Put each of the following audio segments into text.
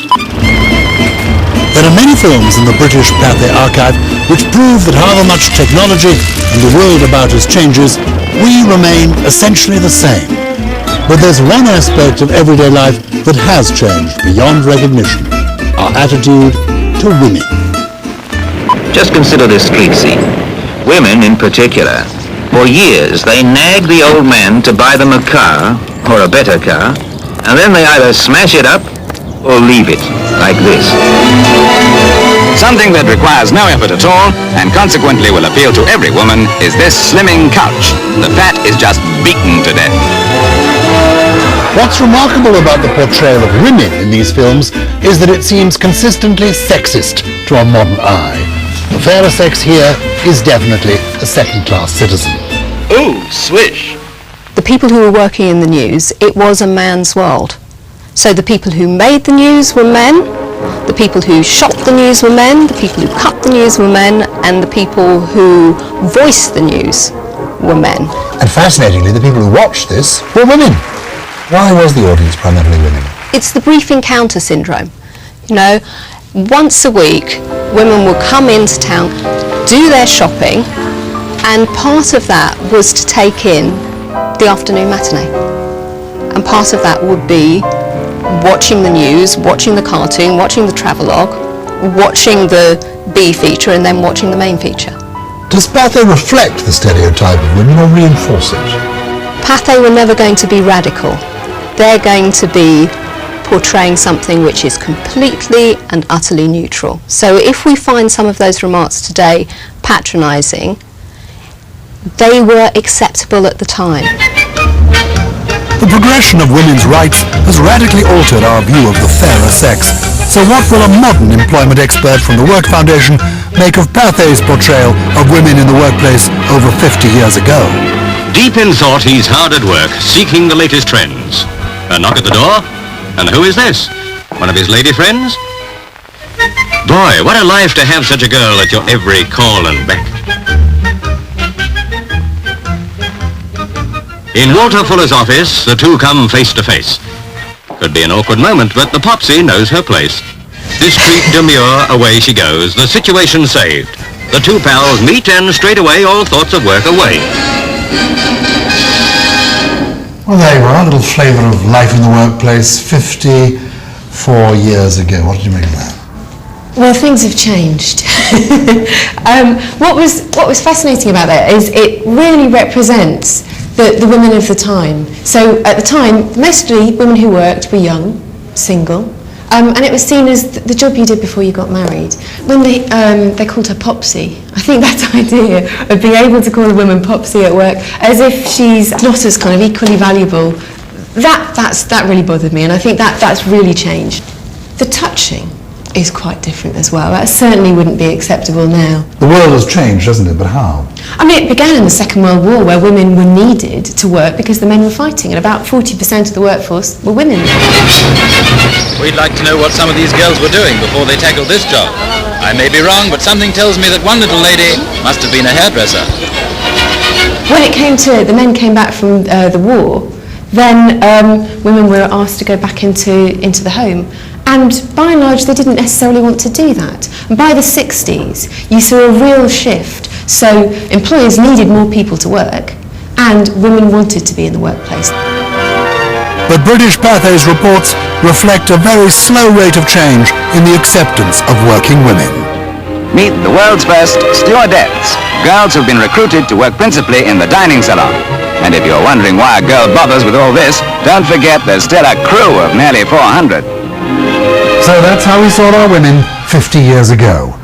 There are many films in the British Pathé archive which prove that however much technology and the world about us changes, we remain essentially the same. But there's one aspect of everyday life that has changed beyond recognition: our attitude to women. Just consider this street scene. Women in particular. For years they nagged the old man to buy them a car, or a better car, and then they either smash it up or leave it, like this. Something that requires no effort at all, and consequently will appeal to every woman, is this slimming couch. The fat is just beaten to death. What's remarkable about the portrayal of women in these films is that it seems consistently sexist to a modern eye. The fairer sex here is definitely a second-class citizen. Ooh, swish! The people who were working in the news, it was a man's world. So the people who made the news were men, the people who shot the news were men, the people who cut the news were men, and the people who voiced the news were men. And fascinatingly, the people who watched this were women. Why was the audience primarily women? It's the brief encounter syndrome. You know, once a week, women would come into town, do their shopping, and part of that was to take in the afternoon matinee. And part of that would be watching the news, watching the cartoon, watching the travelogue, watching the B feature, and then watching the main feature. Does Pathé reflect the stereotype of women or reinforce it? Pathé were never going to be radical. They're going to be portraying something which is completely and utterly neutral. So if we find some of those remarks today patronising, they were acceptable at the time. The progression of women's rights has radically altered our view of the fairer sex. So what will a modern employment expert from the Work Foundation make of Pathé's portrayal of women in the workplace over 50 years ago? Deep in thought, he's hard at work, seeking the latest trends. A knock at the door, and who is this? One of his lady friends? Boy, what a life to have such a girl at your every call and beck. In Walter Fuller's office, the two come face to face. Could be an awkward moment, but the Popsy knows her place. Discreet, demure, away she goes, the situation saved. The two pals meet and straight away all thoughts of work away. Well, there you are, a little flavour of life in the workplace 54 years ago. What did you make of that? Well, things have changed. What was fascinating about that is it really represents the women of the time. So at the time, mostly women who worked were young, single, and it was seen as the job you did before you got married. When they called her Popsy, I think that idea of being able to call a woman Popsy at work as if she's not as kind of equally valuable, that really bothered me, and I think that's really changed. The touching is quite different as well. That certainly wouldn't be acceptable now. The world has changed, hasn't it? But how? I mean, it began in the Second World War, where women were needed to work because the men were fighting, and about 40% of the workforce were women. We'd like to know what some of these girls were doing before they tackled this job. I may be wrong, but something tells me that one little lady must have been a hairdresser. When it came to the men came back from the war, then women were asked to go back into the home. And by and large, they didn't necessarily want to do that. And by the 60s, you saw a real shift. So employers needed more people to work, and women wanted to be in the workplace. But British Pathé's reports reflect a very slow rate of change in the acceptance of working women. Meet the world's first stewardettes, girls who've been recruited to work principally in the dining salon. And if you're wondering why a girl bothers with all this, don't forget there's still a crew of nearly 400. So that's how we saw our women 50 years ago.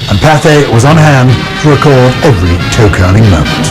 And Pathé was on hand to record every toe-curling moment.